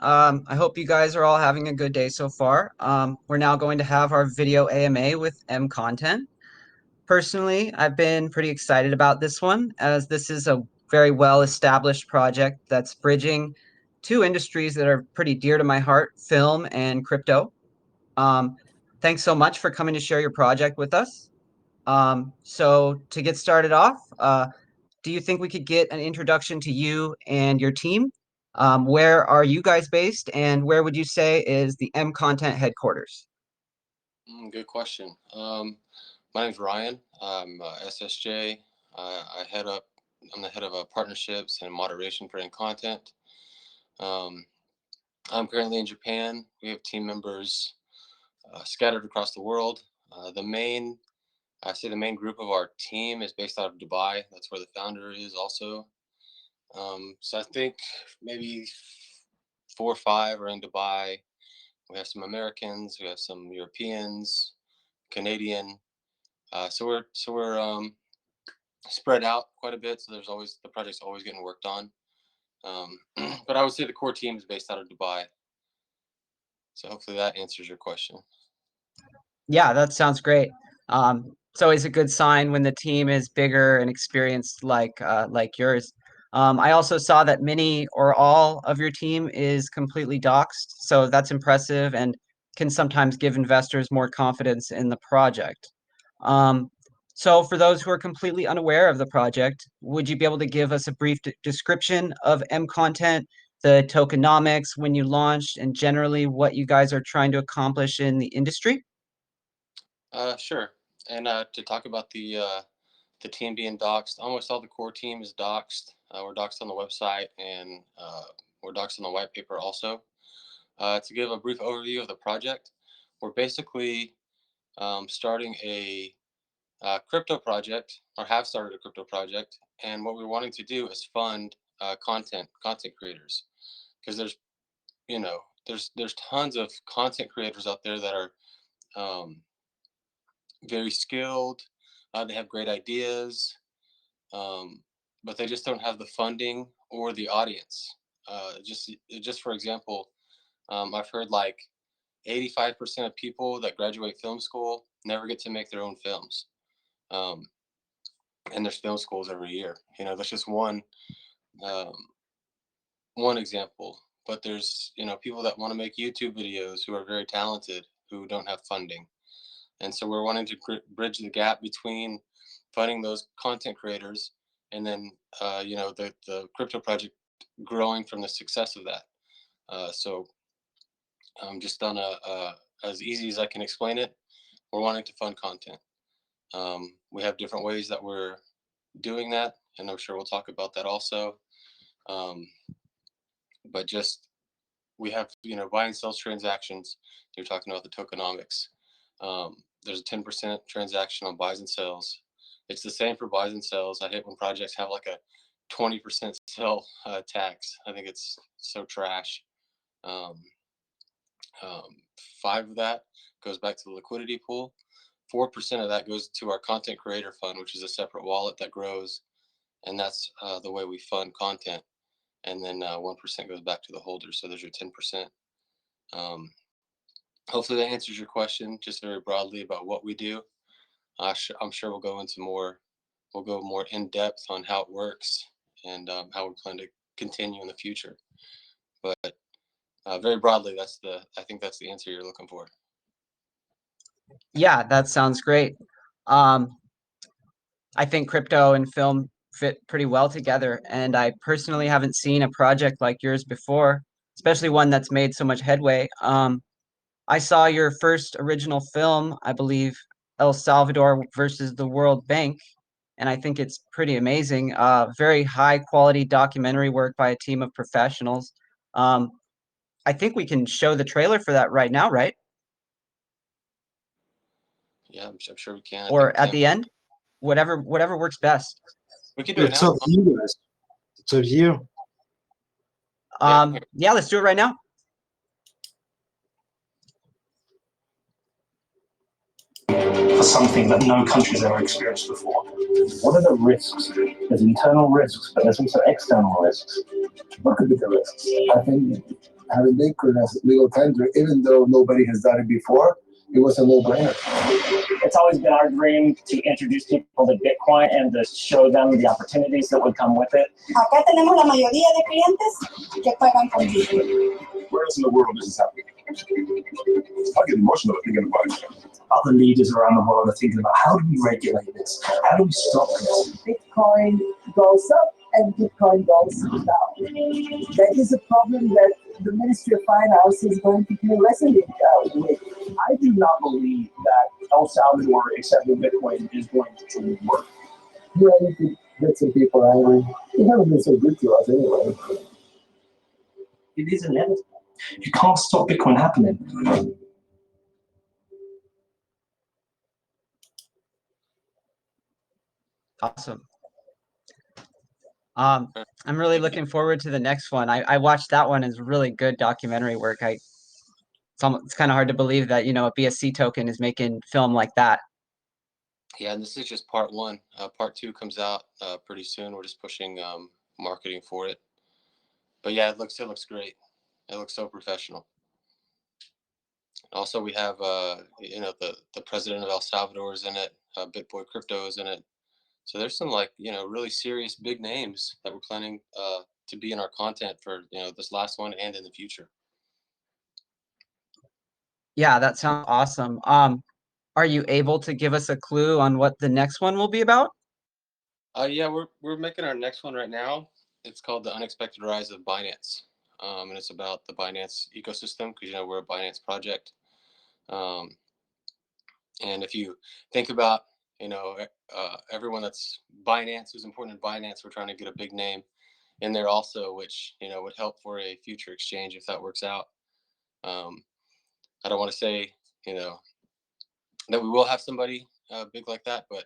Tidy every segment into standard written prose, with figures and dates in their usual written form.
I hope you guys are all having a good day so far. We're now going to have our video AMA with MContent. Personally, I've been pretty excited about this one, as this is a very well-established project that's bridging two industries that are pretty dear to my heart, film and crypto. Um, Thanks so much for coming to share your project with us. So to get started off, do you think we could get an introduction to you and your team? Where are you guys based, and where would you say is the M Content headquarters? Good question. My name's Ryan. I'm SSJ. I head up. I'm the head of partnerships and moderation for MContent. Um, I'm currently in Japan. We have team members scattered across the world. I say the main group of our team is based out of Dubai. That's where the founder is also. So I think maybe 4 or 5 are in Dubai. We have some Americans. We have some Europeans, Canadian. So we're spread out quite a bit. So the project's always getting worked on. But I would say the core team is based out of Dubai. So hopefully that answers your question. Yeah, that sounds great. It's always a good sign when the team is bigger and experienced like yours. I also saw that many or all of your team is completely doxed, so that's impressive and can sometimes give investors more confidence in the project. Um, so for those who are completely unaware of the project, would you be able to give us a brief description of M Content, the tokenomics, when you launched, and generally what you guys are trying to accomplish in the industry? Sure. And to talk about the team being doxed, almost all the core team is doxed. We're doxed on the website, and we're doxed on the white paper also. To give a brief overview of the project, we're basically starting a crypto project, or have started a crypto project, and what we're wanting to do is fund content creators, because there's tons of content creators out there that are um, very skilled. They have great ideas, um, but they just don't have the funding or the audience. Just for example, I've heard like 85% of people that graduate film school never get to make their own films. Um, and there's film schools every year. That's just um, one example. But there's people that want to make YouTube videos who are very talented who don't have funding, and so we're wanting to bridge the gap between funding those content creators and then the crypto project growing from the success of that. So just on a as easy as I can explain it, we're wanting to fund content. We have different ways that we're doing that, and I'm sure we'll talk about that also. Um, but just we have buy and sales transactions. You're talking about the tokenomics. There's a 10% transaction on buys and sells. It's the same for buys and sells. I hate when projects have like a 20% sell tax. I think it's so trash. Um, 5 of that goes back to the liquidity pool. 4% of that goes to our content creator fund, which is a separate wallet that grows, and that's the way we fund content. And then 1% goes back to the holders. So there's your 10%. Um, Hopefully that answers your question, just very broadly about what we do. I'm sure we'll go more in depth on how it works and how we plan to continue in the future. But very broadly, I think that's the answer you're looking for. Yeah, that sounds great. Um, I think crypto and film fit pretty well together, and I personally haven't seen a project like yours before, especially one that's made so much headway. I saw your first original film, I believe, El Salvador versus the World Bank, and I think it's pretty amazing. Very high quality documentary work by a team of professionals. Um, I think we can show the trailer for that right now, right? Yeah, I'm sure we can. I think Or at the end, whatever works best. we can do it It's now. up to you guys. It's up to you. Yeah, let's do it right now. For something that no country's ever experienced before. What are the risks? There's internal risks, but there's also external risks. What could be the risks? I think having Bitcoin as legal tender, even though nobody has done it before, it was a no-brainer. It's always been our dream to introduce people to Bitcoin and to show them the opportunities that would come with it. Acá tenemos la mayoría de clientes que pagan con Bitcoin. Where else in the world is this happening? I get emotional thinking about it. Other leaders around the world are thinking about how do we regulate this? How do we stop this? Bitcoin goes up and Bitcoin goes down. That is a problem that the Ministry of Finance is going to be wrestling with. I do not believe that El Salvador accepting Bitcoin is going to work. Yeah, you could get some people angry. They haven't been so good to us anyway. It is inevitable. You can't stop Bitcoin happening. Awesome. I'm really looking forward to the next one. I watched that one. It's really good documentary work. It's kind of hard to believe that, a BSC token is making film like that. Yeah, and this is just part one. Part two comes out pretty soon. We're just pushing marketing for it. But yeah, it looks great. It looks so professional. Also, we have the president of El Salvador is in it. BitBoy Crypto is in it. So there's some really serious big names that we're planning to be in our content for this last one and in the future. Yeah, that sounds awesome. Are you able to give us a clue on what the next one will be about? Yeah, we're making our next one right now. It's called The Unexpected Rise of Binance. And it's about the Binance ecosystem because we're a Binance project. And if you think about everyone that's Binance, who's important in Binance, we're trying to get a big name in there also, which would help for a future exchange if that works out. I don't want to say that we will have somebody big like that, but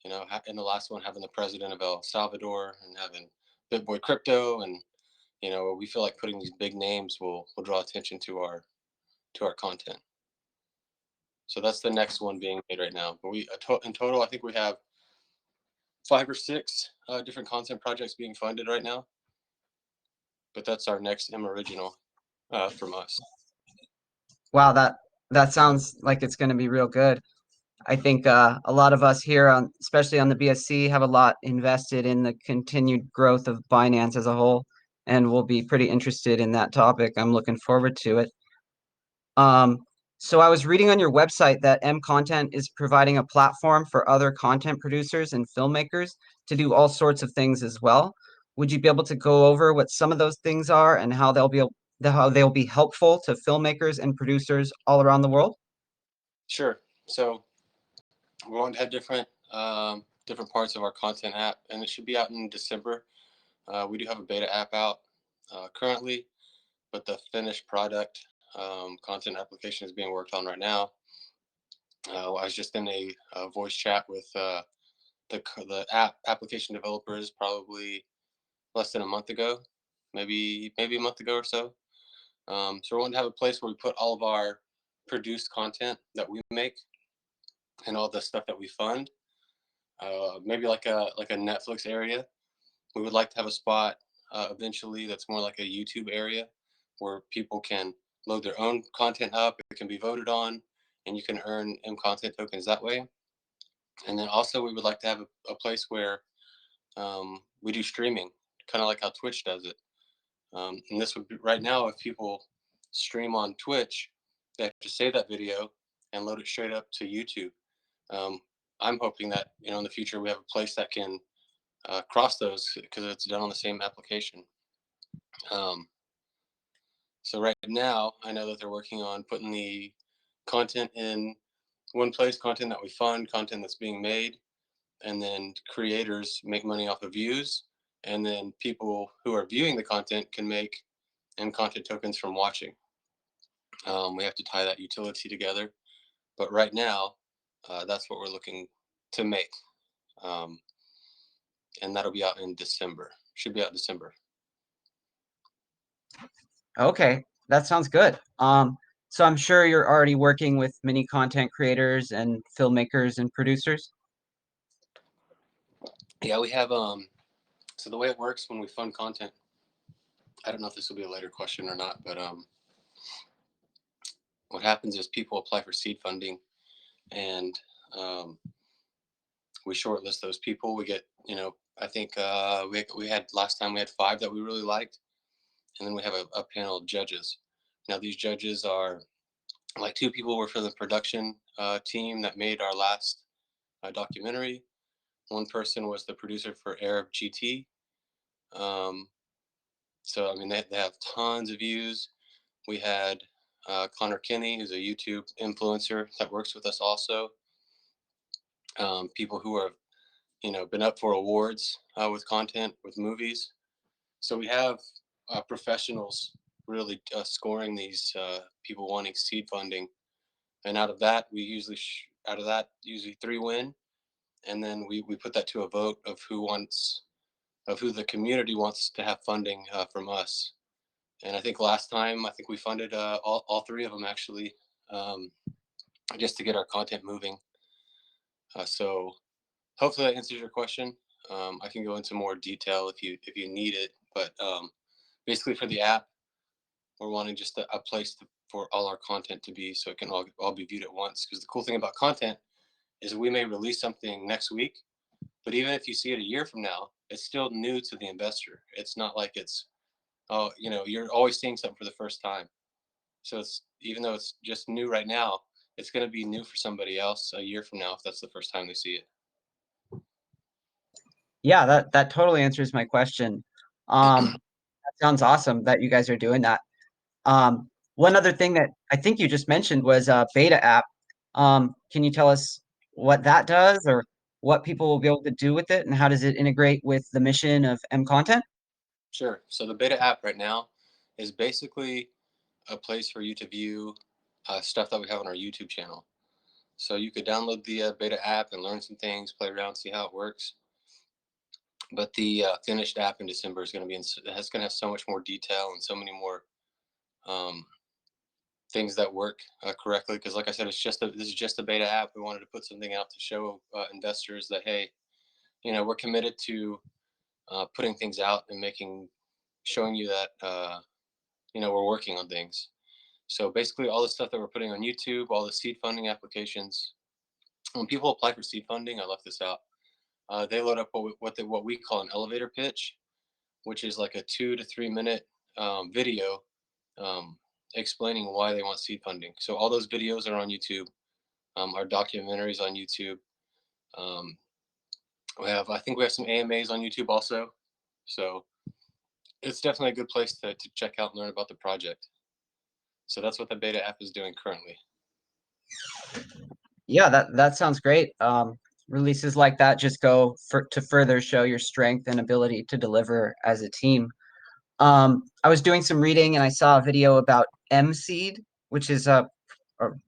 in the last one, having the president of El Salvador and having BitBoy Crypto, and we feel like putting these big names will draw attention to our content. So that's the next one being made right now. But in total, I think we have 5 or 6 different content projects being funded right now. But that's our next M original from us. Wow, that sounds like it's going to be real good. I think a lot of us here, especially on the BSC, have a lot invested in the continued growth of Binance as a whole, and we'll be pretty interested in that topic. I'm looking forward to it. So I was reading on your website that MContent is providing a platform for other content producers and filmmakers to do all sorts of things as well. Would you be able to go over what some of those things are and how they'll be helpful to filmmakers and producers all around the world? Sure. So we're going to have different parts of our content app, and it should be out in December. We do have a beta app out currently, but the finished product content application is being worked on right now. I was just in a voice chat with the application developers probably less than a month ago, maybe a month ago or so. So we want to have a place where we put all of our produced content that we make and all the stuff that we fund. Maybe like a Netflix area. We would like to have a spot eventually that's more like a YouTube area where people can load their own content up. It can be voted on, and you can earn MContent tokens that way. And then also we would like to have a place where we do streaming, kind of like how Twitch does it. And this would be right now, if people stream on Twitch, they have to save that video and load it straight up to YouTube. I'm hoping that in the future we have a place that can cross those because it's done on the same application. So right now, I know that they're working on putting the content in one place, content that we fund, content that's being made, and then creators make money off of views, and then people who are viewing the content can make MContent tokens from watching. We have to tie that utility together, but right now, that's what we're looking to make. And that'll be out in December. Should be out in December. Okay, that sounds good. So I'm sure you're already working with many content creators and filmmakers and producers. Yeah, we have so the way it works when we fund content I don't know if this will be a later question or not, but what happens is people apply for seed funding, and we shortlist those people. We get, I think we had last time we had 5 that we really liked, and then we have a panel of judges. Now these judges are like 2 people were for the production team that made our last documentary. 1 person was the producer for Arab GT. So I mean they have tons of views. We had Connor Kinney, who's a YouTube influencer that works with us also. People who have been up for awards with content, with movies. So we have professionals really scoring these people wanting seed funding, and out of that usually 3 win, and then we put that to a vote of who the community wants to have funding from us. And I think last time we funded all 3 of them actually, just to get our content moving. So hopefully that answers your question. I can go into more detail if you need it, but basically for the app, we're wanting just a place for all our content to be, so it can all be viewed at once. Because the cool thing about content is we may release something next week, but even if you see it a year from now, it's still new to the investor. It's not like it's, you're always seeing something for the first time. So even though it's just new right now, it's going to be new for somebody else a year from now if that's the first time they see it. Yeah, that totally answers my question. That sounds awesome that you guys are doing that. One other thing that I think you just mentioned was a beta app. Can you tell us what that does, or what people will be able to do with it, and how does it integrate with the mission of MContent? Sure. So the beta app right now is basically a place for you to view stuff that we have on our YouTube channel. So you could download the beta app and learn some things, play around, see how it works. But the finished app in December is going to have so much more detail and so many more things that work correctly. Because like I said, this is just a beta app. We wanted to put something out to show investors that, hey, we're committed to putting things out and showing you that we're working on things. So basically, all the stuff that we're putting on YouTube, all the seed funding applications. When people apply for seed funding, I left this out. They load up what we call an elevator pitch, which is like a 2 to 3 minute video explaining why they want seed funding. So all those videos are on YouTube. Our documentaries on YouTube. I think we have some AMAs on YouTube also. So it's definitely a good place to check out and learn about the project. So that's what the beta app is doing currently. Yeah, that sounds great. Releases like that just go to further show your strength and ability to deliver as a team. I was doing some reading and I saw a video about MSeed, which is a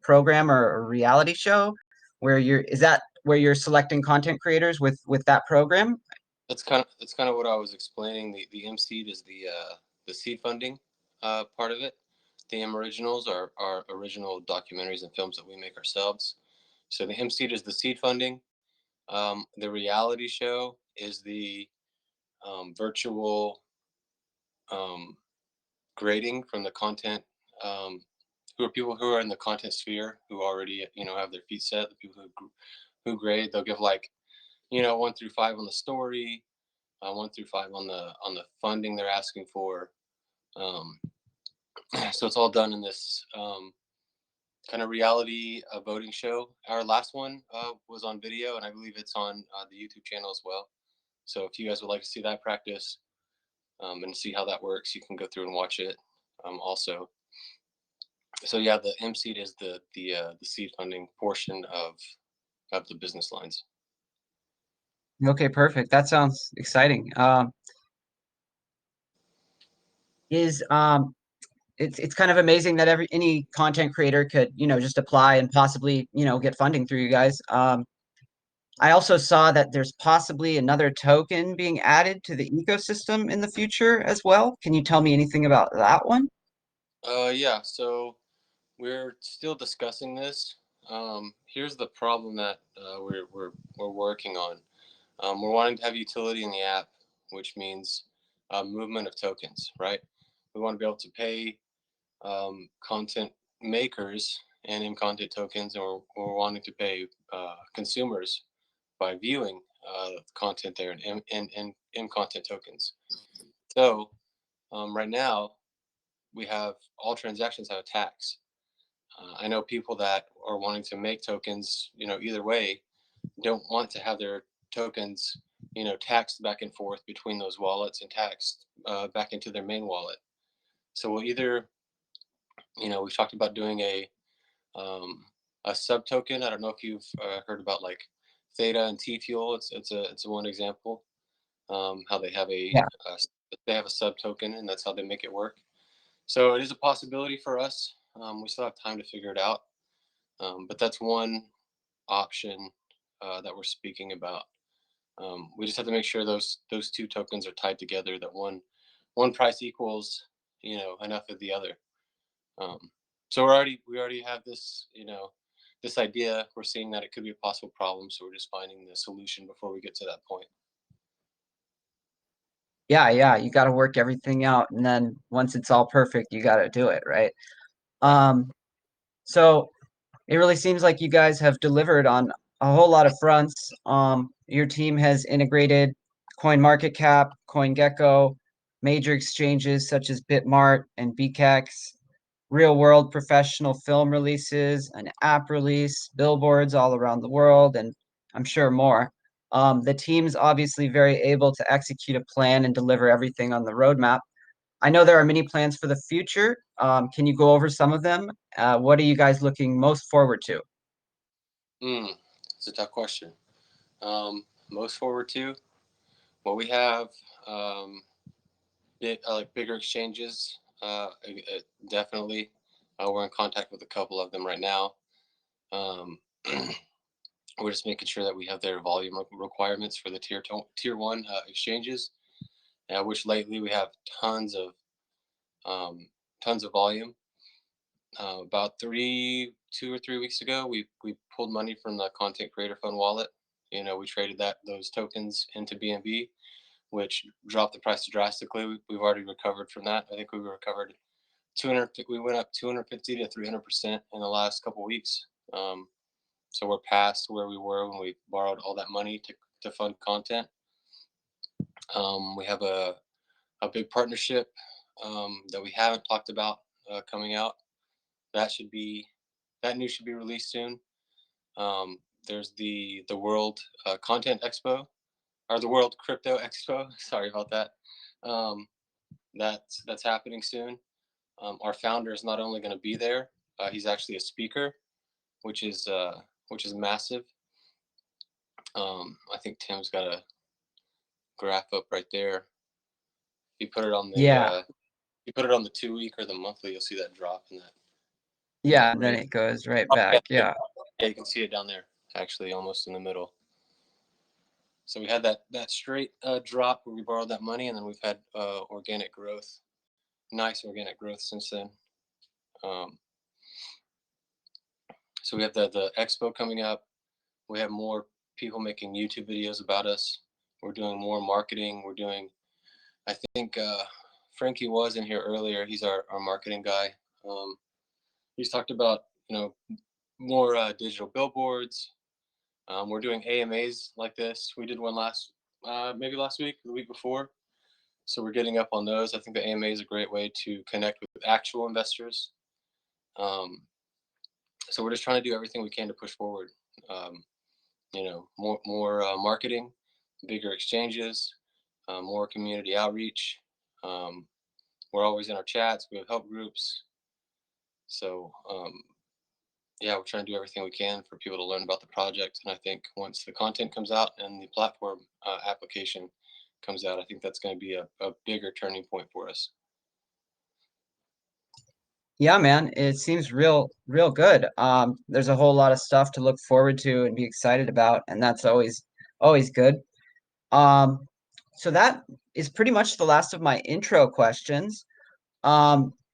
program or a reality show where is that where you're selecting content creators with that program? That's kind of what I was explaining. The MSeed is the seed funding part of it. The M Originals are original documentaries and films that we make ourselves. So the MSeed is the seed funding. The reality show is the virtual grading from the content. Who are people who are in the content sphere who already have their feet set. The people who grade, they'll give 1 through 5 on the story, 1 through 5 on the funding they're asking for. So it's all done in this kind of reality voting show. Our last one was on video, and I believe it's on the YouTube channel as well. So if you guys would like to see that practice and see how that works, you can go through and watch it also. So yeah, the MSeed is the seed funding portion of the business lines. Okay, perfect. That sounds exciting. It's kind of amazing that any content creator could just apply and possibly get funding through you guys. I also saw that there's possibly another token being added to the ecosystem in the future as well. Can you tell me anything about that one? Yeah, so we're still discussing this. Here's the problem that we're working on. We're wanting to have utility in the app, which means movement of tokens, right? We want to be able to pay content makers and MContent tokens, or wanting to pay consumers by viewing content there and MContent tokens. So right now, we have all transactions have a tax. I know people that are wanting to make tokens, either way, don't want to have their tokens, taxed back and forth between those wallets and taxed back into their main wallet. So we'll either, we've talked about doing a sub token. I don't know if you've heard about like Theta and T Fuel. It's one example. How they have Yeah. a sub token, and that's how they make it work. So it is a possibility for us. We still have time to figure it out, but that's one option that we're speaking about. We just have to make sure those two tokens are tied together. That one price equals enough of the other. So we already have this this idea. We're seeing that it could be a possible problem, so we're just finding the solution before we get to that point. Yeah, you got to work everything out, and then once it's all perfect, you got to do it, right? So it really seems like you guys have delivered on a whole lot of fronts. Your team has integrated CoinMarketCap, CoinGecko, major exchanges such as Bitmart and BKEX, real-world professional film releases, an app release, billboards all around the world, and I'm sure more. The team's obviously very able to execute a plan and deliver everything on the roadmap. I know there are many plans for the future. Can you go over some of them? What are you guys looking most forward to? It's a tough question. Most forward to, well, we have like bigger exchanges. Definitely, we're in contact with a couple of them right now. We're just making sure that we have their volume requirements for the tier one exchanges, which lately we have tons of volume. About 2 or 3 weeks ago, we pulled money from the Content Creator Fund wallet. We traded those tokens into BNB, which dropped the price drastically. We've already recovered from that. I think we recovered 200. We went up 250 to 300% in the last couple of weeks. So we're past where we were when we borrowed all that money to fund content. We have a big partnership that we haven't talked about coming out. That news should be released soon. There's the World Content Expo, or the World Crypto Expo. Sorry about that. That's happening soon. Our founder is not only going to be there, he's actually a speaker, which is massive. I think Tim's got a graph up right there. He put it on the you put it on the 2-week or the monthly, you'll see that drop in that. Yeah, then it goes right back. Yeah. Yeah, you can see it down there, actually, almost in the middle. So we had that straight drop where we borrowed that money, and then we've had organic growth, nice organic growth since then. So we have the expo coming up. We have more people making YouTube videos about us. We're doing more marketing. I think Frankie was in here earlier. He's our marketing guy. He's talked about more digital billboards. We're doing AMAs like this. We did one maybe last week, the week before. So we're getting up on those. I think the AMA is a great way to connect with actual investors. So we're just trying to do everything we can to push forward. More marketing, bigger exchanges, more community outreach. We're always in our chats. We have help groups. So we're trying to do everything we can for people to learn about the project. And I think once the content comes out and the platform application comes out, I think that's going to be a bigger turning point for us. Yeah, man, it seems real good. There's a whole lot of stuff to look forward to and be excited about, and that's always good. So that is pretty much the last of my intro questions.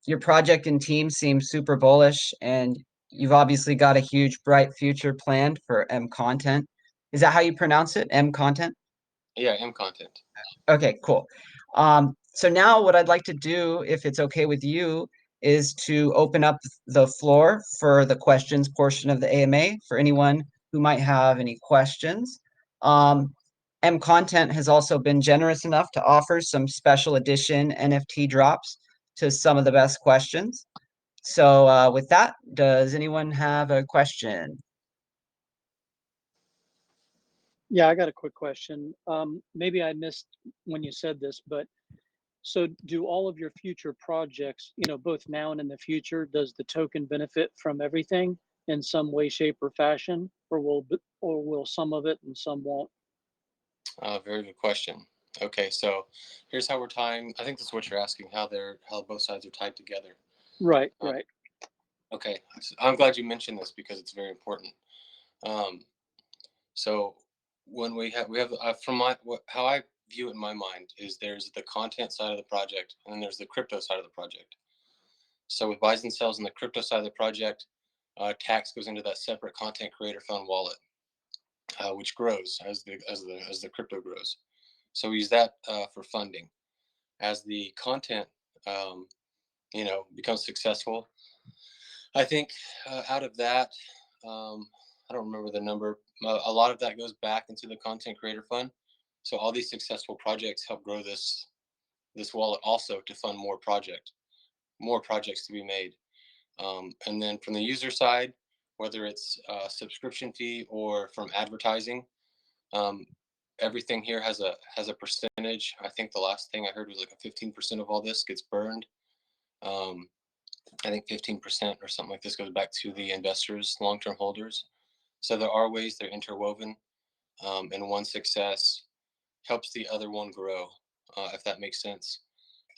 Your project and team seem super bullish, and you've obviously got a huge, bright future planned for MContent. Is that how you pronounce it? MContent? Yeah, MContent. Okay, cool. So now what I'd like to do, if it's okay with you, is to open up the floor for the questions portion of the AMA for anyone who might have any questions. MContent has also been generous enough to offer some special edition NFT drops to some of the best questions. So with that, does anyone have a question? Yeah, I got a quick question. Maybe I missed when you said this, but so do all of your future projects, both now and in the future, does the token benefit from everything in some way, shape, or fashion, or will some of it and some won't? Very good question. Okay, so here's how we're tying. I think that's what you're asking, how both sides are tied together. Right, right. Okay, so I'm glad you mentioned this because it's very important. So when we have from how I view it in my mind is there's the content side of the project and then there's the crypto side of the project. So with buys and sells on the crypto side of the project, tax goes into that separate content creator fund wallet, which grows as the crypto grows. So we use that for funding. As the content, becomes successful, I think out of that, I don't remember the number. A lot of that goes back into the content creator fund. So all these successful projects help grow this wallet also to fund more projects to be made. And then from the user side, whether it's a subscription fee or from advertising, everything here has a percentage. I think the last thing I heard was like a 15% of all this gets burned. I think 15% or something like this goes back to the investors, long-term holders. So there are ways they're interwoven, and one success helps the other one grow, if that makes sense.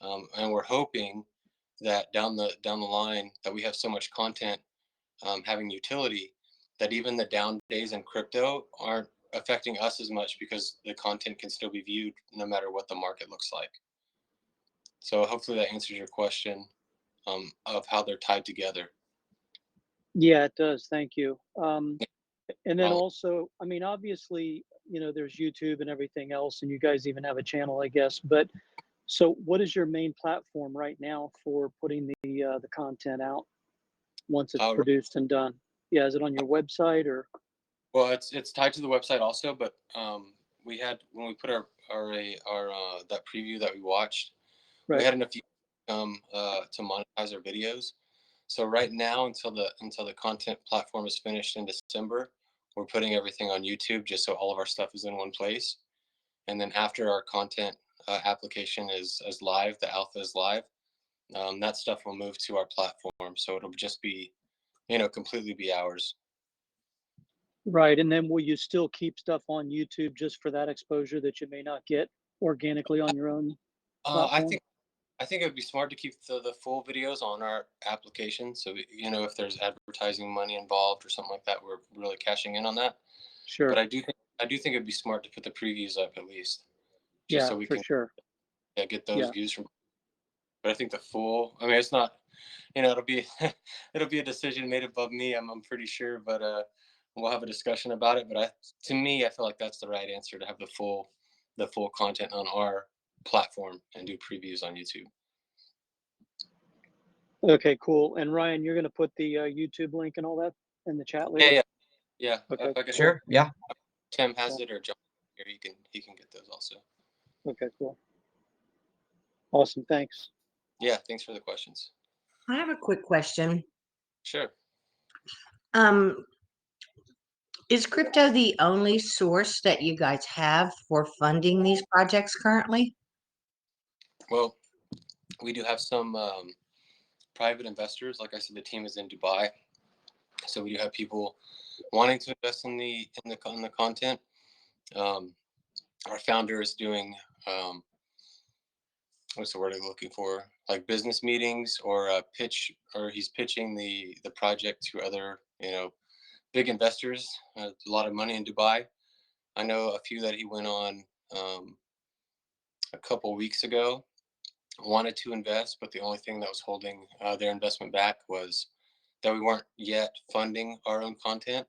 And we're hoping that down the line that we have so much content having utility that even the down days in crypto aren't affecting us as much because the content can still be viewed no matter what the market looks like. So hopefully that answers your question of how they're tied together. Yeah, it does. Thank you. And then Well, also, I mean, obviously, there's YouTube and everything else, and you guys even have a channel, I guess. But so, what is your main platform right now for putting the content out once it's produced and done? Yeah, is it on your website or? well, it's tied to the website also, but we had when we put our that preview that we watched, we Right. had enough to monetize our videos. So right now, until the content platform is finished in December, we're putting everything on YouTube just so all of our stuff is in one place. And then after our content application is live, the alpha is live, that stuff will move to our platform. So it'll just be, completely be ours. Right. And then will you still keep stuff on YouTube just for that exposure that you may not get organically on your own platform? I think it would be smart to keep the full videos on our application. So, if there's advertising money involved or something like that, we're really cashing in on that. Sure. But I do think it'd be smart to put the previews up at least, just Yeah, so we for can sure. get those Yeah. views from. But I think the full, I mean, it's not, it'll be it'll be a decision made above me. I'm pretty sure, but we'll have a discussion about it. But to me, I feel like that's the right answer to have the full content on our platform and do previews on YouTube. Okay, cool. And Ryan, you're going to put the YouTube link and all that in the chat later? Yeah. Okay, If I can, Sure, yeah. Tim has cool. it or John here, he can get those also. Okay, cool. Awesome. Thanks. Yeah, thanks for the questions. I have a quick question. Sure. Is crypto the only source that you guys have for funding these projects currently? Well, we do have some private investors. Like I said, the team is in Dubai, so we do have people wanting to invest in the content. Our founder is doing what's the word I'm looking for? Like business meetings or a pitch, or he's pitching the project to other big investors. A lot of money in Dubai. I know a few that he went on a couple weeks ago. Wanted to invest, but the only thing that was holding their investment back was that we weren't yet funding our own content.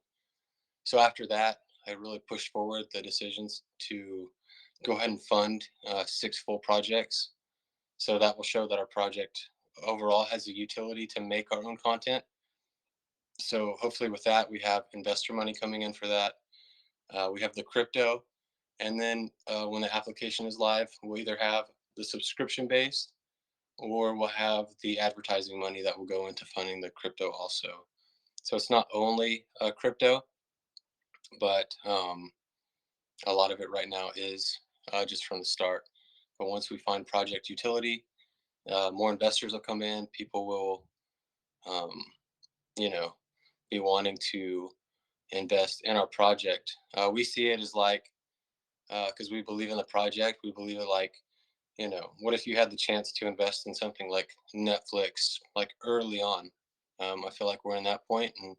So after that, I really pushed forward the decisions to go ahead and fund 6 full projects. So that will show that our project overall has a utility to make our own content. So hopefully with that, we have investor money coming in for that. We have the crypto. And then when the application is live, we'll either have the subscription based or we'll have the advertising money that will go into funding the crypto also. So it's not only crypto, but a lot of it right now is just from the start. But once we find project utility, more investors will come in. People will, you know, be wanting to invest in our project. We see it as like, because we believe in the project, we believe it like, what if you had the chance to invest in something like Netflix, like early on? I feel like we're in that point, and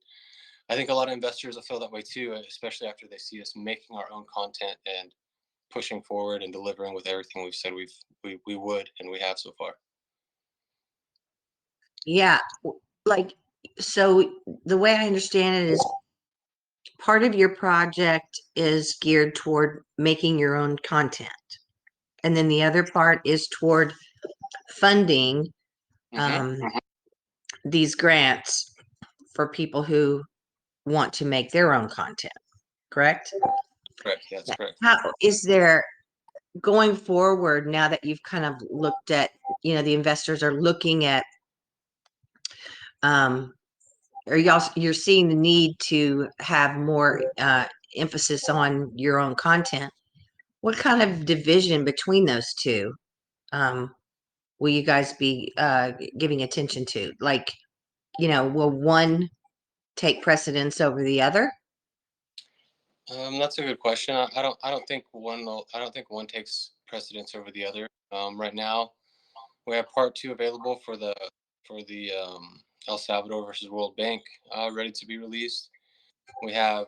I think a lot of investors will feel that way too, especially after they see us making our own content and pushing forward and delivering with everything we've said we would and we have so far. Yeah, like, so the way I understand it is part of your project is geared toward making your own content. And then the other part is toward funding these grants for people who want to make their own content, correct? Correct. Yeah, that's correct. How is there going forward now that you've kind of looked at, the investors are looking at, you're seeing the need to have more emphasis on your own content. What kind of division between those two will you guys be giving attention to? Like, will one take precedence over the other? That's a good question. I don't think one takes precedence over the other. Right now, we have part two available for the El Salvador versus World Bank, ready to be released. We have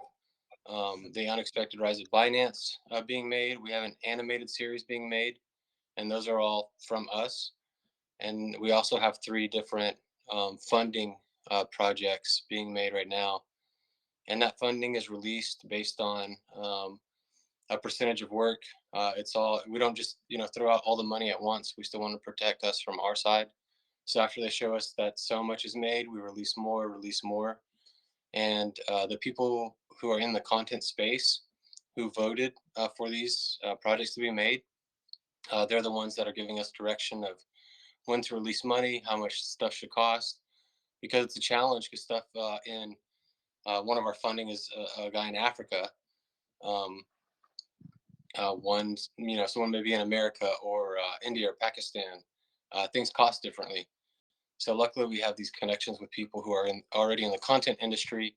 the Unexpected Rise of Binance being made. We have an animated series being made, and those are all from us. And we also have 3 different funding projects being made right now. And that funding is released based on a percentage of work. We don't just, throw out all the money at once. We still want to protect us from our side. So after they show us that so much is made, we release more. And the people who are in the content space who voted for these projects to be made, they're the ones that are giving us direction of when to release money, how much stuff should cost, because it's a challenge. Because stuff in one of our funding is a guy in Africa. Someone maybe in America or India or Pakistan. Things cost differently. So luckily, we have these connections with people who are already in the content industry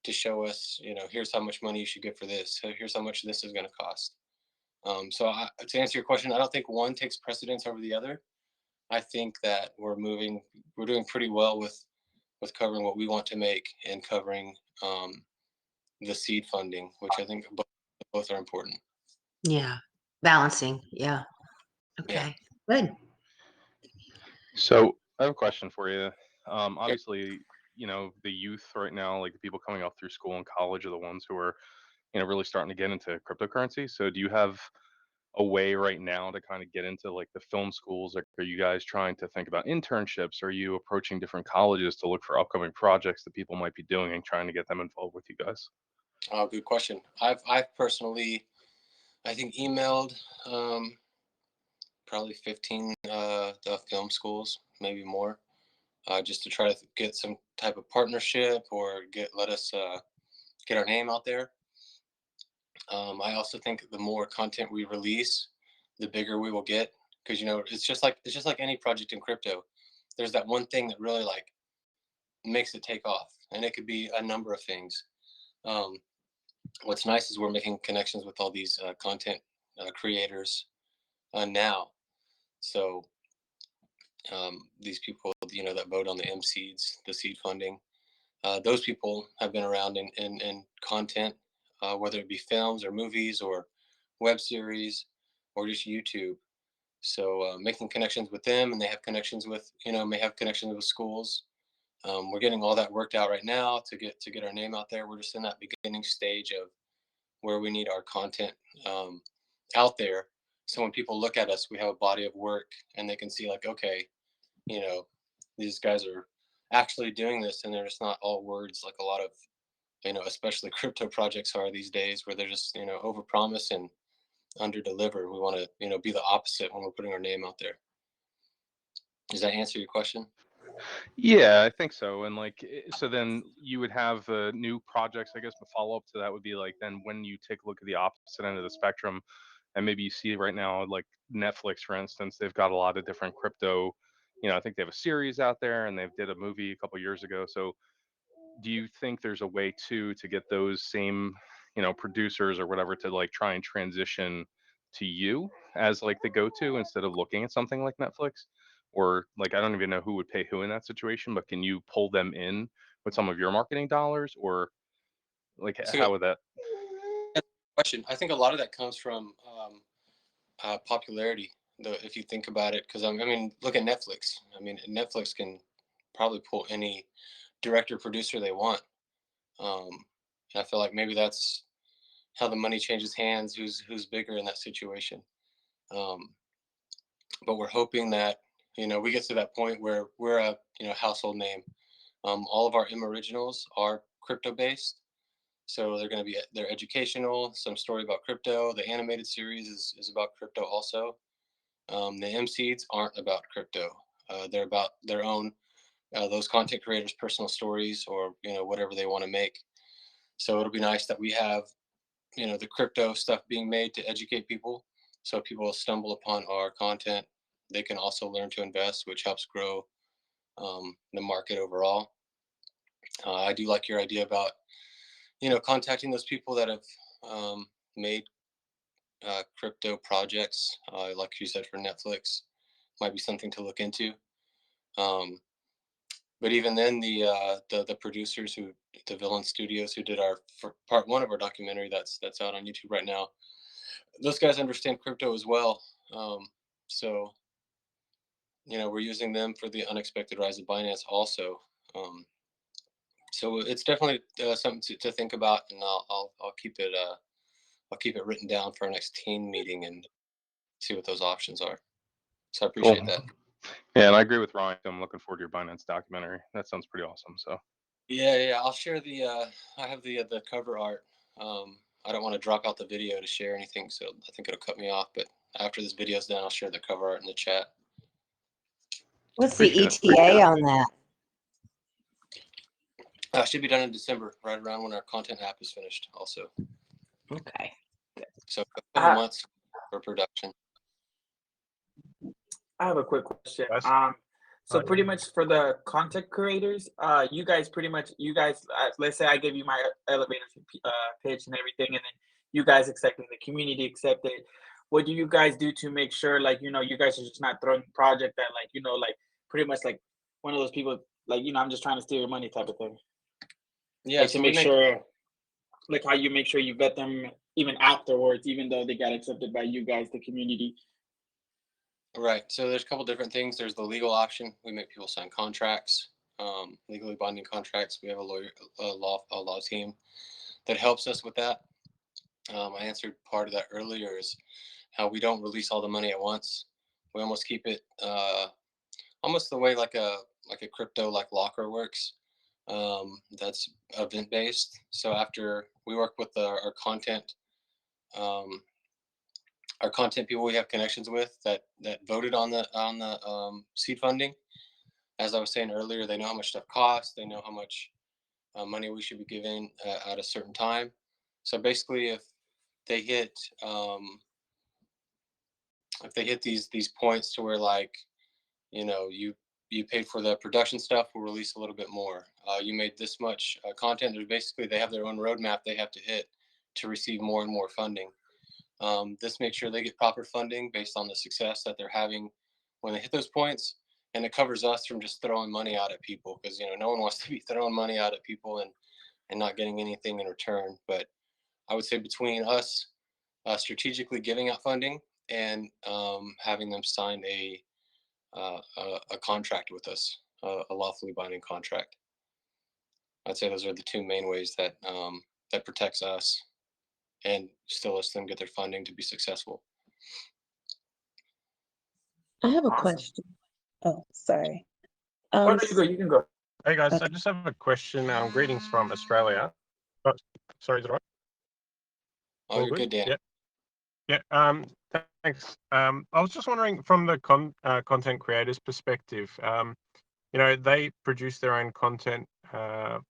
to show us, here's how much money you should get for this. So here's how much this is going to cost. To answer your question, I don't think one takes precedence over the other. I think that we're doing pretty well with covering what we want to make and covering the seed funding, which I think both are important. Yeah, balancing. Yeah. Okay, good. So I have a question for you. Obviously, the youth right now, like the people coming up through school and college, are the ones who are, really starting to get into cryptocurrency. So do you have a way right now to kind of get into like the film schools? Like, are you guys trying to think about internships? Are you approaching different colleges to look for upcoming projects that people might be doing and trying to get them involved with you guys? Oh, good question. I've personally, I think, emailed probably 15 the film schools, maybe more, just to try to get some type of partnership or let us get our name out there. I also think the more content we release, the bigger we will get, because it's just like any project in crypto. There's that one thing that really like makes it take off, and it could be a number of things. What's nice is we're making connections with all these content creators now. So these people, that vote on the the seed funding, those people have been around in content, whether it be films or movies or web series or just YouTube. So making connections with them, and they have connections with, may have connections with schools. We're getting all that worked out right now to get our name out there. We're just in that beginning stage of where we need our content out there So when people look at us, we have a body of work, and they can see like, okay, these guys are actually doing this, and they're just not all words like a lot of, especially crypto projects are these days, where they're just, overpromise and underdeliver. We want to, be the opposite when we're putting our name out there. Does that answer your question? Yeah, I think so. And like, so then you would have new projects. I guess the follow up to that would be like, then when you take a look at the opposite end of the spectrum, and maybe you see right now, like Netflix, for instance, they've got a lot of different crypto. I think they have a series out there, and they've did a movie a couple years ago. So, do you think there's a way to get those same, producers or whatever to like try and transition to you as like the go-to instead of looking at something like Netflix? Or like, I don't even know who would pay who in that situation, but can you pull them in with some of your marketing dollars, or like So, how would that? question. I think a lot of that comes from popularity. If you think about it, because I mean, look at Netflix. I mean, Netflix can probably pull any director producer they want. And I feel like maybe that's how the money changes hands. Who's bigger in that situation? Um, but we're hoping that we get to that point where we're a household name. All of our M originals are crypto based, so they're educational. Some story about crypto. The animated series is about crypto also. The MCs aren't about crypto. They're about their own those content creators' personal stories, or whatever they want to make. So it'll be nice that we have the crypto stuff being made to educate people, so people stumble upon our content. They can also learn to invest, which helps grow the market overall. I do like your idea about contacting those people that have made crypto projects, like you said for Netflix, might be something to look into. But even then, the producers the Villain Studios who did for part one of our documentary that's out on YouTube right now, those guys understand crypto as well. So we're using them for the unexpected rise of Binance also. So it's definitely something to think about, and I'll keep it written down for our next team meeting and see what those options are. So I appreciate that. Yeah, and I agree with Ryan. I'm looking forward to your Binance documentary. That sounds pretty awesome. So Yeah. I'll share I have the cover art. I don't want to drop out the video to share anything, so I think it'll cut me off. But after this video's done, I'll share the cover art in the chat. What's the appreciate it. ETA on that? Should be done in December, right around when our content app is finished. Also, Okay. so a couple months for production. I have a quick question. Yes. So pretty much for the content creators, you guys, let's say I give you my elevator pitch and everything, and then you guys accept it, the community accept it. What do you guys do to make sure, like, you guys are just not throwing a project that, like, like pretty much like one of those people, like, I'm just trying to steal your money type of thing. Yeah, Like, so to make sure, like, how you make sure you vet them even afterwards, even though they got accepted by you guys, the community. Right. So there's a couple different things. There's the legal option. We make people sign contracts, legally binding contracts. We have a law team that helps us with that. I answered part of that earlier, is how we don't release all the money at once. We almost keep it almost the way like a crypto like locker works. That's event based. So after we work with our content. Our content people we have connections with that voted on the seed funding. As I was saying earlier, they know how much stuff costs. They know how much money we should be giving at a certain time. So basically, if they hit these points to where, like, you paid for the production stuff, we'll release a little bit more. You made this much content. They have their own roadmap they have to hit to receive more and more funding. This makes sure they get proper funding based on the success that they're having when they hit those points, and it covers us from just throwing money out at people, because no one wants to be throwing money out at people and not getting anything in return. But I would say between us strategically giving out funding and having them sign a contract with us, a lawfully binding contract, I'd say those are the two main ways that that protects us and still lets them get their funding to be successful. I have a Awesome. question. Oh, sorry. Oh, no, you go. You can go. Hey guys, I Okay. just have a question. Greetings from Australia. Oh, sorry, is it right? Oh, All you're good? good, Danny. Yeah. Thanks. I was just wondering from the content creators' perspective, you know, they produce their own content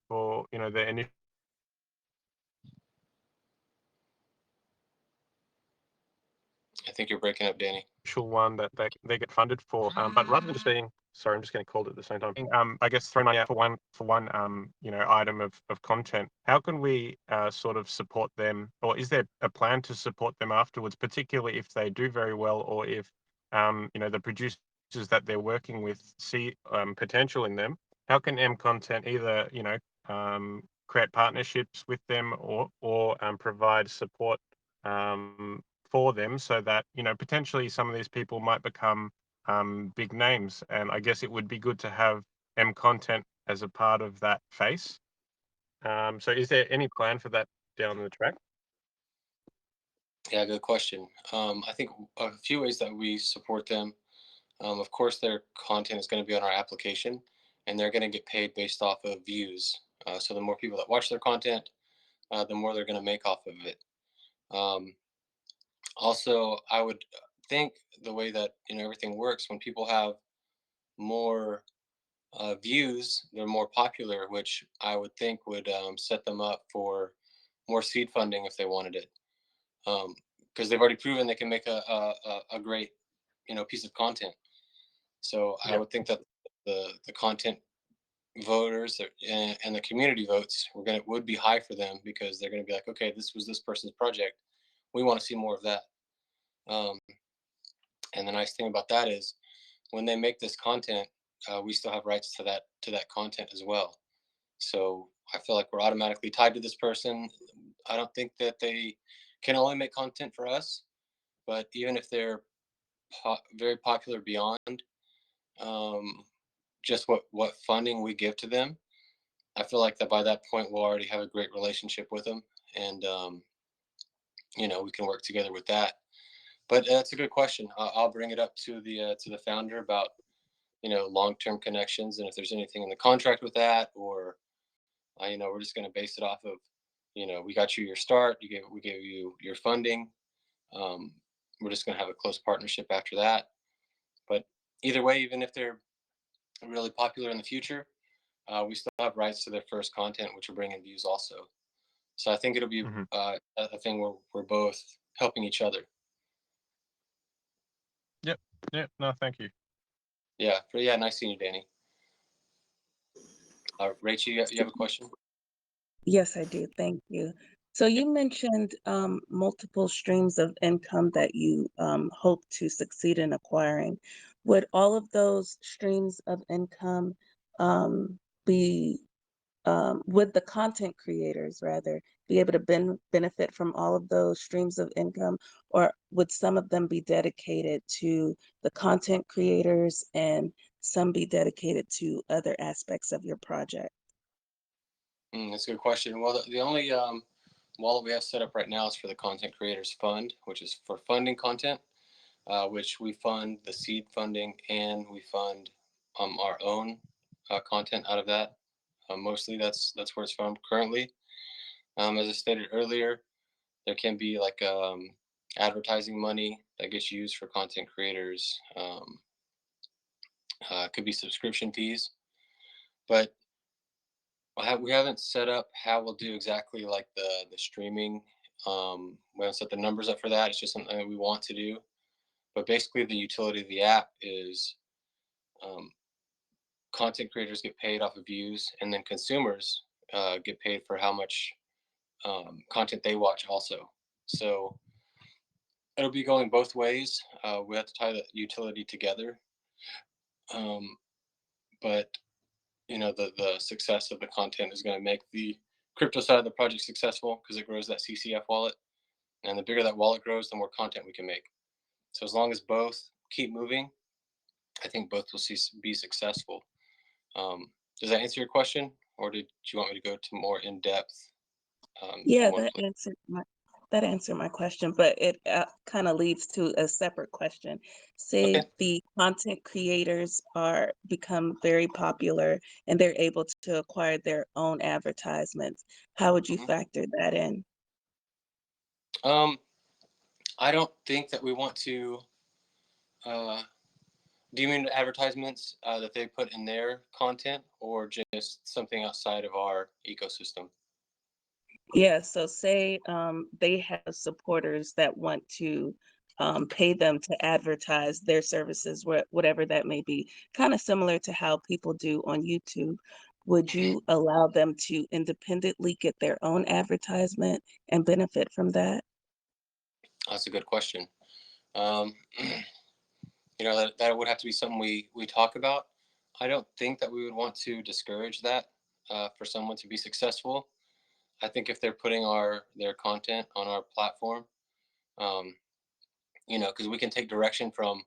for, you know, their initial I think you're breaking up, Danny. one that they get funded for. But rather than just being, sorry, I'm just getting called at the same time. I guess throwing money out for one you know, item of content. How can we sort of support them, or is there a plan to support them afterwards, particularly if they do very well, or if you know, the producers that they're working with see potential in them? How can MContent either, you know, create partnerships with them, or provide support for them, so that, you know, potentially some of these people might become big names? And I guess it would be good to have MContent as a part of that face. So is there any plan for that down the track? Yeah, good question. I think a few ways that we support them. Of course, their content is going to be on our application, and they're going to get paid based off of views. So the more people that watch their content, the more they're going to make off of it. Also, I would think the way that, you know, everything works, when people have more views, they're more popular, which I would think would set them up for more seed funding if they wanted it, because they've already proven they can make a great, you know, piece of content. So I would think that the content voters and the community votes would be high for them, because they're going to be like, okay, this was this person's project, we want to see more of that. And the nice thing about that is, when they make this content, we still have rights to that content as well. So I feel like we're automatically tied to this person. I don't think that they can only make content for us, but even if they're very popular beyond just what funding we give to them, I feel like that by that point we'll already have a great relationship with them, and you know, we can work together with that. But that's a good question. I'll bring it up to the founder about, you know, long-term connections, and if there's anything in the contract with that, or you know, we're just going to base it off of, you know, we got you your start, we gave you your funding. We're just going to have a close partnership after that. But either way, even if they're really popular in the future, we still have rights to their first content, which will bring in views also. So I think it'll be a thing where we're both helping each other. Yep. No, thank you. Yeah. Yeah. Nice seeing you, Danny. Rachel, you have a question? Yes, I do. Thank you. So you mentioned multiple streams of income that you hope to succeed in acquiring. Would all of those streams of income be would the content creators rather be able to benefit from all of those streams of income, or would some of them be dedicated to the content creators and some be dedicated to other aspects of your project? That's a good question. Well, the only wallet we have set up right now is for the Content Creators Fund, which is for funding content, which we fund the seed funding, and we fund our own content out of that. Mostly that's where it's from currently. As I stated earlier, there can be like advertising money that gets used for content creators. Could be subscription fees, but we haven't set up how we'll do exactly like the streaming. We haven't set the numbers up for that. It's just something that we want to do. But basically, the utility of the app is content creators get paid off of views, and then consumers get paid for how much content they watch also. So it'll be going both ways. We have to tie the utility together. But you know, the success of the content is going to make the crypto side of the project successful, because it grows that CCF wallet, and the bigger that wallet grows, the more content we can make. So as long as both keep moving, I think both will be successful. Does that answer your question, or did you want me to go to more in depth? Yeah, that answered that answered my question, but it kind of leads to a separate question. Say Okay. the content creators become very popular and they're able to acquire their own advertisements. How would you factor that in? I don't think that we want to. Do you mean advertisements that they put in their content, or just something outside of our ecosystem? Yeah, so say they have supporters that want to pay them to advertise their services, whatever that may be, kind of similar to how people do on YouTube. Would you allow them to independently get their own advertisement and benefit from that? That's a good question. That would have to be something we talk about. I don't think that we would want to discourage that for someone to be successful. I think if they're putting their content on our platform, because we can take direction from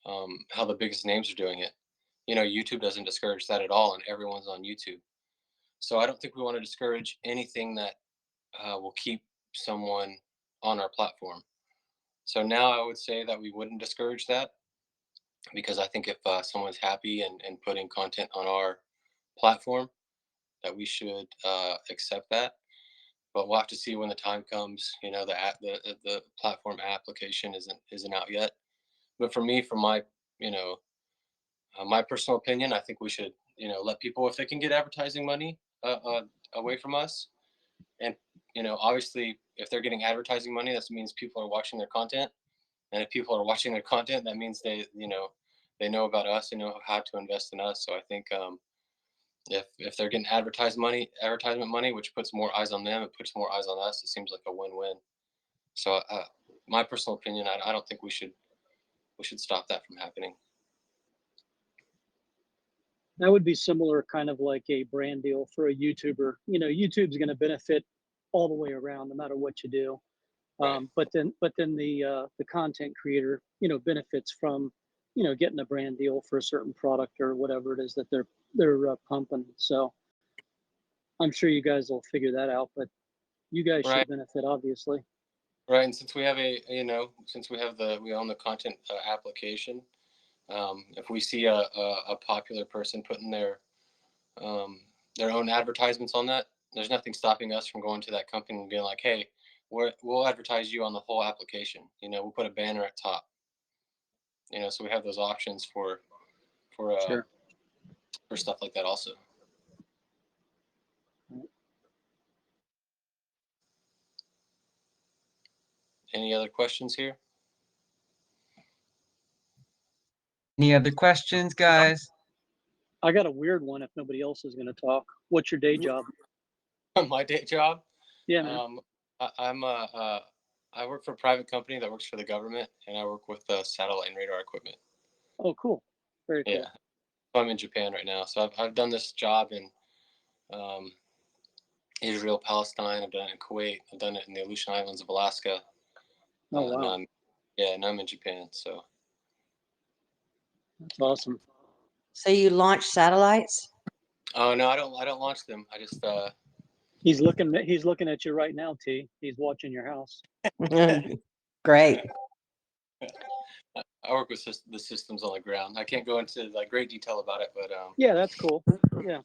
how the biggest names are doing it. YouTube doesn't discourage that at all, and everyone's on YouTube. So I don't think we want to discourage anything that will keep someone on our platform. So now I would say that we wouldn't discourage that, because I think if someone's happy and putting content on our platform, that we should accept that. But we'll have to see when the time comes. The platform application isn't out yet. But for me, from my my personal opinion, I think we should let people, if they can get advertising money away from us, and obviously if they're getting advertising money, that means people are watching their content, and if people are watching their content, that means they know about us and know how to invest in us. So I think if they're getting advertisement money, which puts more eyes on them, it puts more eyes on us. It seems like a win-win. So my personal opinion, I don't think we should stop that from happening. That would be similar, kind of like a brand deal for a YouTuber. YouTube's going to benefit all the way around, no matter what you do. Right. But then the content creator, benefits from, getting a brand deal for a certain product or whatever it is that they're pumping. So I'm sure you guys will figure that out, but you guys Right. should benefit, obviously. Right, and since we have we own the content application, if we see a popular person putting their own advertisements on that, there's nothing stopping us from going to that company and being like, hey, we'll advertise you on the whole application. We'll put a banner at top. So we have those options for Sure. for stuff like that also. Any other questions here? Any other questions, guys? I got a weird one if nobody else is going to talk. What's your day job? My day job? Yeah, man. I work for a private company that works for the government, and I work with satellite and radar equipment. Oh, cool. Very cool. Yeah. I'm in Japan right now. So I've done this job in Israel, Palestine. I've done it in Kuwait. I've done it in the Aleutian Islands of Alaska. Oh, wow. Now I'm in Japan. So That's awesome. So you launch satellites? Oh no, I don't launch them. I just He's looking at you right now, T. He's watching your house. Great. I work with the systems on the ground. I can't go into like great detail about it, but yeah, that's cool.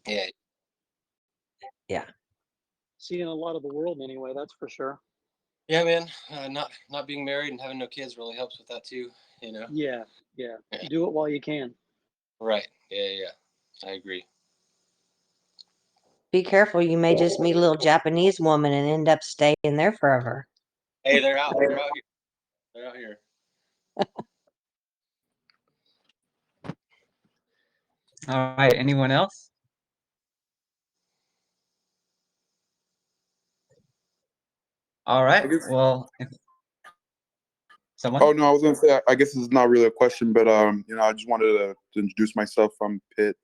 Yeah. Yeah. Seeing a lot of the world anyway, that's for sure. Yeah, man. Not being married and having no kids really helps with that too. Yeah. Do it while you can. Right. Yeah. I agree. Be careful, you may just meet a little Japanese woman and end up staying there forever. Hey, they're out here. They're out here. All right. Anyone else? All right. Well, someone. Oh no, I was gonna say I guess this is not really a question, but I just wanted to introduce myself. I'm Pitt.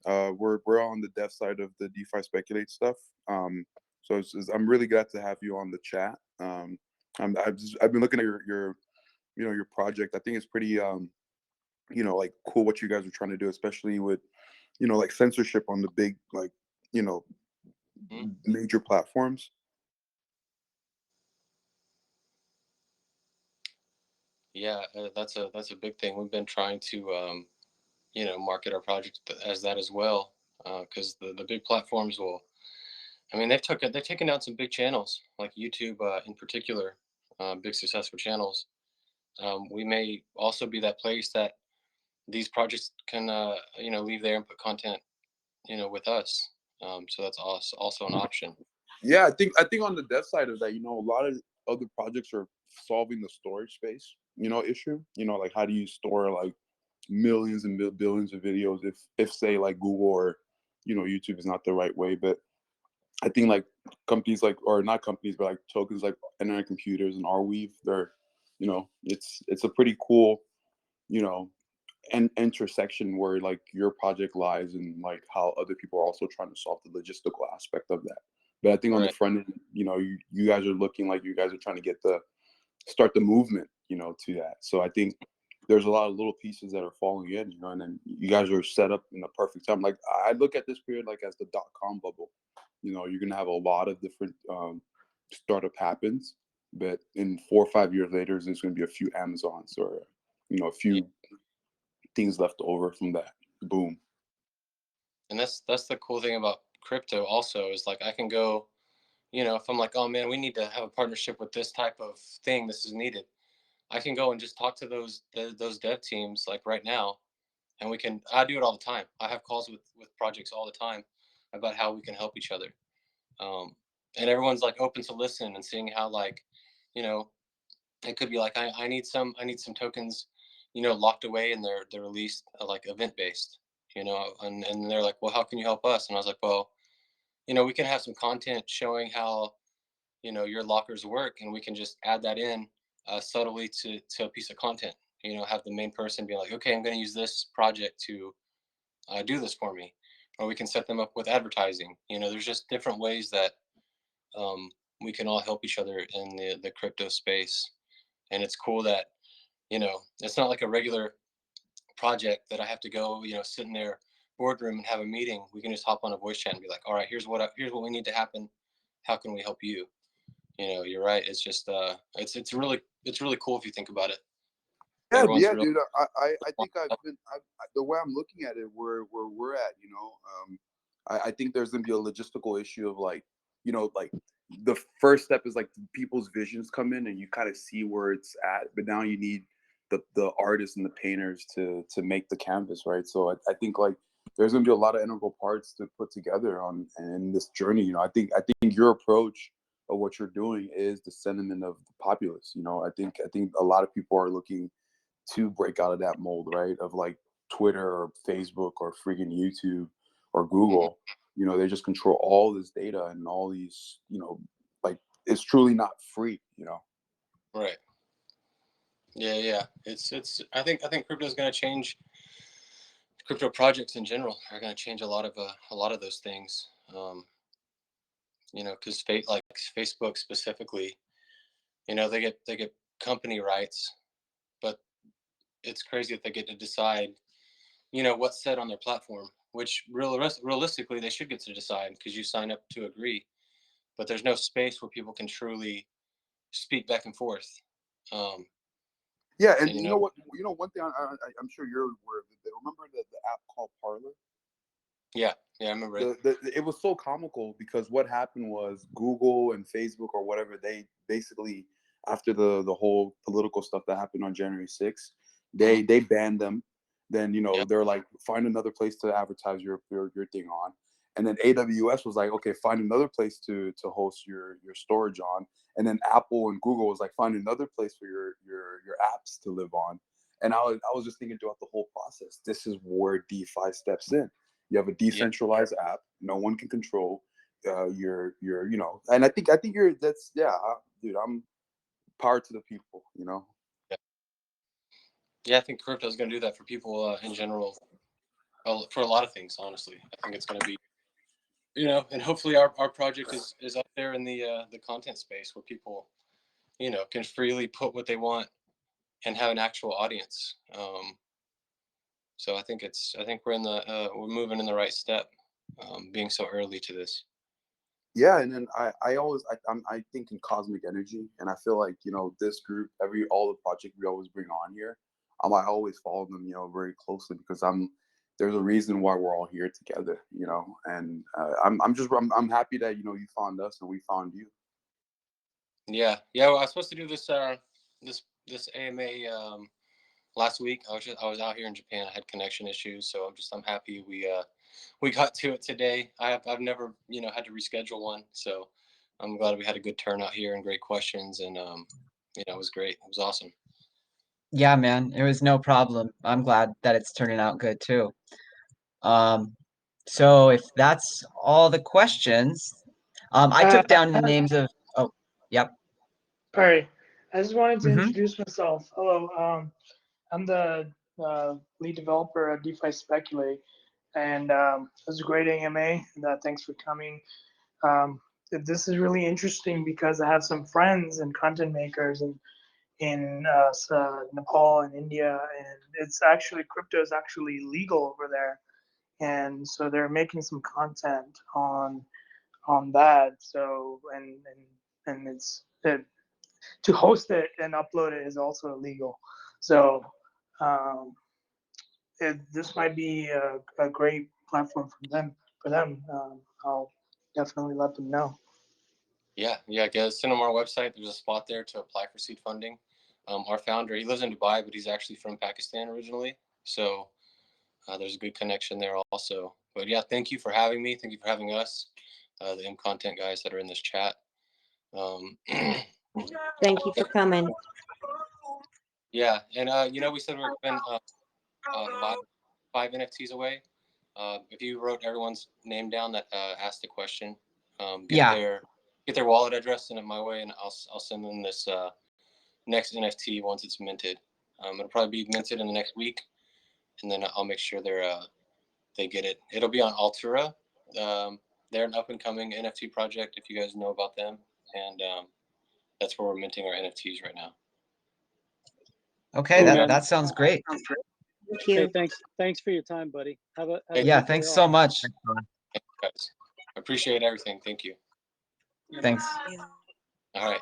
We're on the dev side of the DefiSpeculate stuff. So I'm really glad to have you on the chat. I've been looking at your project. I think it's pretty like cool what you guys are trying to do, especially with like censorship on the big major platforms. Yeah, that's a big thing. We've been trying to market our project as that as well, because the big platforms will. I mean, they've taken down some big channels like YouTube in particular, big successful channels. We may also be that place that these projects can leave their input content with us. So that's also an option. Yeah, I think on the dev side of that, a lot of other projects are solving the storage space, issue. Like how do you store like millions and billions of videos if say like Google or YouTube is not the right way. But I think like companies like, or not companies, but like tokens like Internet Computers and Arweave, they're, it's a pretty cool, you know, intersection where like your project lies and like how other people are also trying to solve the logistical aspect of that. But I think on the Right. front end, you guys are looking like you guys are trying to start the movement, to that. So I think there's a lot of little pieces that are falling in, and then you guys are set up in the perfect time. Like I look at this period like as the .com bubble. You're gonna have a lot of different startup happens, but in 4 or 5 years later, there's gonna be a few Amazons or a few things left over from that boom. And that's the cool thing about crypto also is like I can go, if I'm like, oh man, we need to have a partnership with this type of thing, this is needed. I can go and just talk to those dev teams like right now, and I do it all the time. I have calls with projects all the time about how we can help each other. And everyone's like open to listen and seeing how like, you know, it could be like I need some tokens, locked away and they're released like event based, and they're like, well, how can you help us? And I was like, well, we can have some content showing how your lockers work, and we can just add that in subtly to a piece of content. Have the main person be like, okay, I'm going to use this project to do this for me, or we can set them up with advertising. There's just different ways that um, we can all help each other in the crypto space. And it's cool that it's not like a regular project that I have to go sit in their boardroom and have a meeting. We can just hop on a voice chat and be like, all right, here's what we need to happen. How can we help you? You're right. It's just it's really cool if you think about it. Yeah, Everyone's yeah, real. dude. I think the way I'm looking at it, where we're at, I think there's gonna be a logistical issue of like, like the first step is like people's visions come in and you kind of see where it's at, but now you need the artists and the painters to make the canvas, right? So I think like there's gonna be a lot of integral parts to put together on in this journey. I think your approach of what you're doing is the sentiment of the populace. I think a lot of people are looking to break out of that mold, right? Of like Twitter or Facebook or freaking YouTube or Google. They just control all this data and all these, like it's truly not free. Right. Yeah, yeah. I think crypto is going to change. Crypto projects in general are going to change a lot of those things. Because like Facebook specifically, they get company rights, but it's crazy that they get to decide, what's said on their platform, which realistically they should get to decide because you sign up to agree. But there's no space where people can truly speak back and forth. Um, Yeah, and and, you know what? One thing I'm sure you're aware of it. Remember the app called Parler? Yeah, I remember it. It was so comical because what happened was Google and Facebook or whatever, they basically, after the whole political stuff that happened on January 6th, they banned them. Then Yep. they're like, find another place to advertise your thing on. And then AWS was like, okay, find another place to host your storage on. And then Apple and Google was like, find another place for your apps to live on. And I was just thinking throughout the whole process, this is where DeFi steps in. You have a decentralized app. No one can control your and I think that's dude. I'm power to the people. Yeah, I think crypto is going to do that for people in general, for a lot of things. Honestly, I think it's going to be, and hopefully our project is up there in the content space where people, can freely put what they want and have an actual audience. So I think we're moving in the right step, being so early to this. Yeah, and then I think in cosmic energy, and I feel like this group, all the project we always bring on here, I always follow them very closely because there's a reason why we're all here together, and I'm happy that you found us and we found you. Yeah, well, I was supposed to do this this AMA last week. I was out here in Japan. I had connection issues, so I'm happy we got to it today. I've never had to reschedule one, so I'm glad we had a good turnout here and great questions, and it was great. It was awesome. Yeah, man, it was no problem. I'm glad that it's turning out good too. So if that's all the questions, I took down the names of. Oh, yep. All right. I just wanted to Mm-hmm. introduce myself. Hello. I'm the lead developer at DefiSpeculate, and it was a great AMA. And thanks for coming. This is really interesting because I have some friends and content makers in Nepal and India, and crypto is actually legal over there, and so they're making some content on that. So and to host it and upload it is also illegal. So this might be a great platform for them. I'll definitely let them know. Yeah, guys, send them our website. There's a spot there to apply for seed funding. Our founder, he lives in Dubai, but he's actually from Pakistan originally. So there's a good connection there also. But yeah, thank you for having me. Thank you for having us, the MContent guys that are in this chat. Thank you for coming. Yeah, and we said we're giving 5 NFTs away. If you wrote everyone's name down that asked the question, get their wallet address, send it my way, and I'll send them this next NFT once it's minted. It'll probably be minted in the next week, and then I'll make sure they get it. It'll be on Altura. They're an up and coming NFT project if you guys know about them, and that's where we're minting our NFTs right now. Okay, that sounds great. Thank you. Hey, thanks for your time, buddy. Have a Yeah, good thanks day so off. much. Thank you guys. I appreciate everything. Thank you. Thanks. All right.